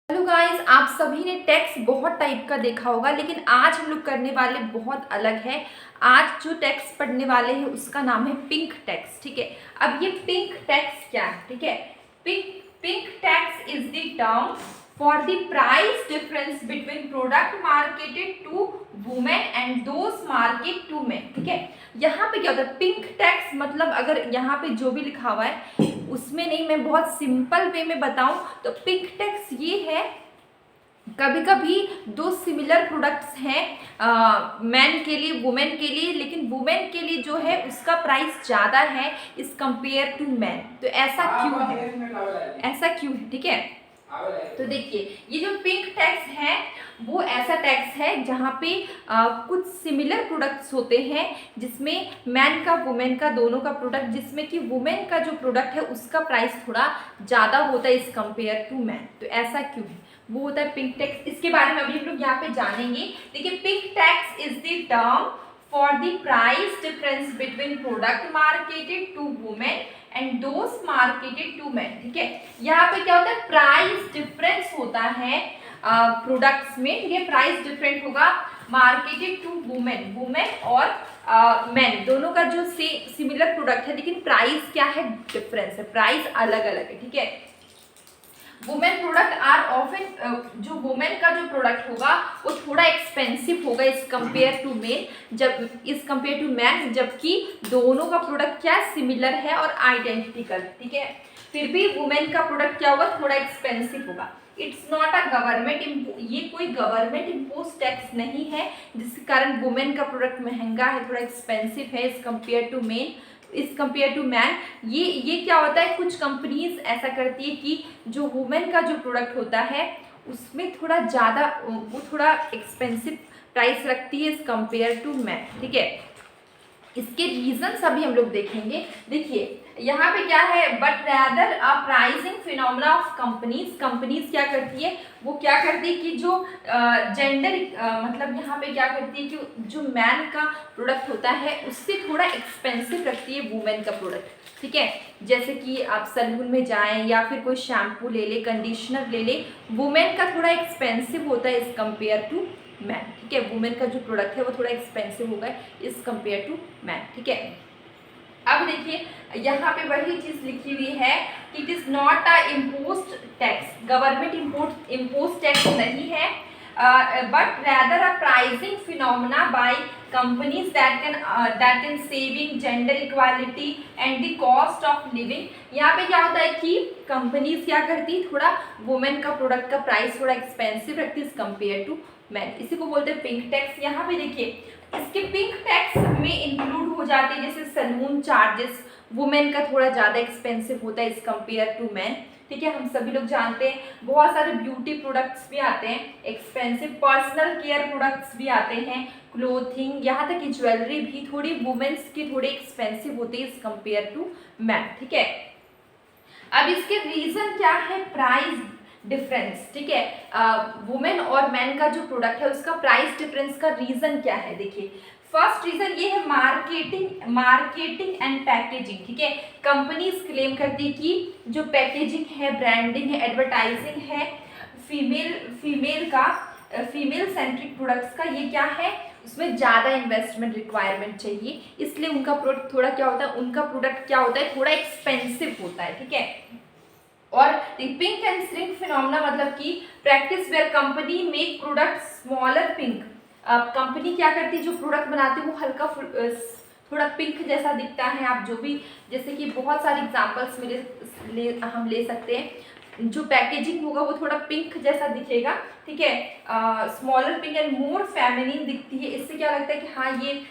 Hello guys, आप सभी ने टैक्स बहुत टाइप का देखा होगा, लेकिन आज हम लोग करने वाले बहुत अलग है। आज जो टैक्स पढ़ने वाले हैं उसका नाम है पिंक टैक्स। ठीक है, अब ये पिंक टैक्स क्या है? ठीक है, pink tax is the term for the price difference between product marketed to women and those market to men. ठीक है, यहाँ पे क्या होता है पिंक टैक्स मतलब, अगर यहाँ पे जो भी लिखा हुआ है उसमें नहीं, मैं बहुत सिंपल वे में बताऊं तो पिंक टैक्स ये है, कभी कभी दो सिमिलर प्रोडक्ट्स हैं मैन के लिए वुमेन के लिए, लेकिन वुमेन के लिए जो है उसका प्राइस ज़्यादा है इस कंपेयर टू मैन। तो ऐसा क्यों है? ऐसा क्यों है? ठीक है, तो देखिए ये जो पिंक टैक्स है वो ऐसा टैक्स है जहाँ पे कुछ सिमिलर प्रोडक्ट्स होते हैं जिसमें मैन का वुमेन का दोनों का प्रोडक्ट, जिसमें कि वुमेन का जो प्रोडक्ट है उसका प्राइस थोड़ा ज़्यादा होता है इस कंपेयर टू मैन। तो ऐसा क्यों है? वो होता है पिंक टैक्स। इसके बारे में अभी हम लोग यहाँ पे जानेंगे। देखिए, pink tax is the term for the price difference between product marketed to women and those marketed to man. ठीक है, यहाँ पे क्या होता है प्राइस डिफरेंस होता है प्रोडक्ट्स में। ठीक है, प्राइस डिफरेंट होगा मार्केटेड टू वुमेन और मैन, दोनों का जो सिमिलर प्रोडक्ट है, लेकिन प्राइस क्या है? डिफरेंस है, प्राइस अलग अलग है। ठीक है, वुमेन प्रोडक्ट आर ऑफन, जो वुमेन का जो प्रोडक्ट होगा वो थोड़ा एक्सपेंसिव होगा इस कंपेयर टू मेन, जब इस कंपेयर टू मैन, जबकि दोनों का प्रोडक्ट क्या सिमिलर है और आइडेंटिकल। ठीक है, फिर भी वुमेन का प्रोडक्ट क्या होगा? थोड़ा एक्सपेंसिव होगा। इट्स नॉट अ गवर्नमेंट, ये कोई गवर्नमेंट इम्पोज टैक्स नहीं है जिसके कारण वुमेन का प्रोडक्ट महंगा है, थोड़ा एक्सपेंसिव है इस कंपेयर टू मेन, इस कंपेयर टू मैन। ये क्या होता है, कुछ कंपनीज ऐसा करती है कि जो वुमेन का जो प्रोडक्ट होता है उसमें थोड़ा ज़्यादा, वो थोड़ा एक्सपेंसिव प्राइस रखती है इस कंपेयर टू मैन। ठीक है, इसके रीजंस अभी हम लोग देखेंगे। देखिए यहाँ पे क्या है, but rather a pricing phenomena of companies क्या करती है, वो क्या करती है कि जो जेंडर मतलब यहाँ पे क्या करती है कि जो मैन का प्रोडक्ट होता है उससे थोड़ा एक्सपेंसिव रखती है वुमेन का प्रोडक्ट। ठीक है, जैसे कि आप सैलून में जाएं या फिर कोई शैम्पू ले ले, कंडीशनर ले ले, वुमेन का थोड़ा एक्सपेंसिव होता है इस कंपेयर टू मैन। ठीक है, वुमेन का जो प्रोडक्ट है वो थोड़ा एक्सपेंसिव होगा इस कंपेयर टू मैन। ठीक है, अब देखिए यहाँ पे वही चीज लिखी हुई है कि it is not a imposed tax, government impose tax नहीं है, but rather a pricing phenomena by companies that can saving gender equality and the cost of living. यहाँ पे क्या होता है कि कंपनीज क्या करती है, थोड़ा वुमेन का प्रोडक्ट का प्राइस थोड़ा एक्सपेंसिव रखती है कंपेयर टू मैन, इसी को बोलते हैं पिंक टैक्स। यहाँ पे देखिए इसके पिंक टैक्स में इंक्लूड हो जाते हैं जैसे सैलून चार्जेस, वुमेन का थोड़ा ज़्यादा एक्सपेंसिव होता है इस कंपेयर टू मैन। ठीक है, हम सभी लोग जानते हैं बहुत सारे ब्यूटी प्रोडक्ट्स भी आते हैं एक्सपेंसिव, पर्सनल केयर प्रोडक्ट्स भी आते हैं, क्लोथिंग, यहाँ तक कि ज्वेलरी भी थोड़ी वुमेन्स की थोड़ी एक्सपेंसिव होती है इस कंपेयर टू मैन। ठीक है, अब इसके रीजन क्या है? Price difference. ठीक है, वुमेन और मैन का जो प्रोडक्ट है उसका प्राइस डिफरेंस का रीजन क्या है? देखिए फर्स्ट रीजन ये है मार्केटिंग एंड पैकेजिंग। ठीक है, कंपनीज क्लेम करती है कि जो पैकेजिंग है, ब्रांडिंग है, एडवर्टाइजिंग है फीमेल सेंट्रिक प्रोडक्ट्स का, ये क्या है, उसमें ज़्यादा इन्वेस्टमेंट रिक्वायरमेंट चाहिए, इसलिए उनका प्रोडक्ट थोड़ा क्या होता है, उनका प्रोडक्ट क्या होता है, थोड़ा एक्सपेंसिव होता है। ठीक है, और पिंक एंड श्रिंक फिनोमेना मतलब कि practice where company make product smaller pink, company क्या करती है, जो प्रोडक्ट बनाती है वो हल्का थोड़ा पिंक जैसा दिखता है। आप जो भी, जैसे कि बहुत सारे एग्जांपल्स में हम ले सकते हैं, जो पैकेजिंग होगा वो थोड़ा पिंक जैसा दिखेगा। ठीक है, smaller pink and more feminine दिखती है, इससे क्या लगता है कि हाँ ये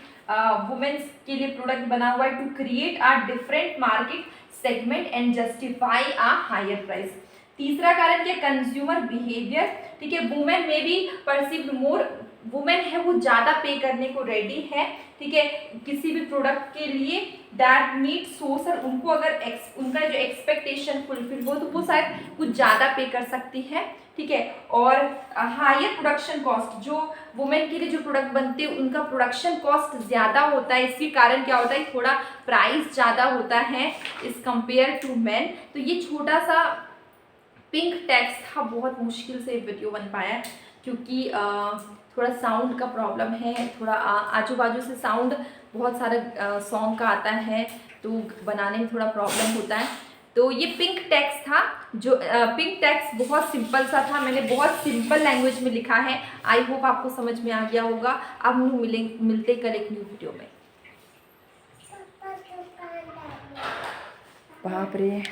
वुमेन्स के लिए प्रोडक्ट बना हुआ है, to create a different market segment and justify a higher price. तीसरा कारण क्या? Consumer behaviour. ठीक है, वुमेन में भी परसीव्ड मोर, वुमेन है वो ज़्यादा पे करने को रेडी है। ठीक है, किसी भी प्रोडक्ट के लिए दैट मीट सोशल, उनको अगर उनका जो एक्सपेक्टेशन फुलफिल हो तो वो शायद कुछ ज़्यादा पे कर सकती है। ठीक है, और हायर प्रोडक्शन कॉस्ट, जो वुमेन के लिए जो प्रोडक्ट बनते हैं उनका प्रोडक्शन कॉस्ट ज़्यादा होता है, इसके कारण क्या होता है, थोड़ा प्राइस ज़्यादा होता है इस कंपेयर टू मैन। तो ये छोटा सा पिंक टेक्स्ट था, बहुत मुश्किल से वीडियो बन पाया क्योंकि थोड़ा साउंड का प्रॉब्लम है, थोड़ा आजू बाजू से साउंड बहुत सारा सॉन्ग का आता है तो बनाने में थोड़ा प्रॉब्लम होता है। तो ये पिंक टेक्स्ट था, जो पिंक टेक्स्ट बहुत सिंपल सा था, मैंने बहुत सिंपल लैंग्वेज में लिखा है। आई होप आपको समझ में आ गया होगा। अब हम लोग मिलते कल एक न्यू वीडियो में। बाप रे।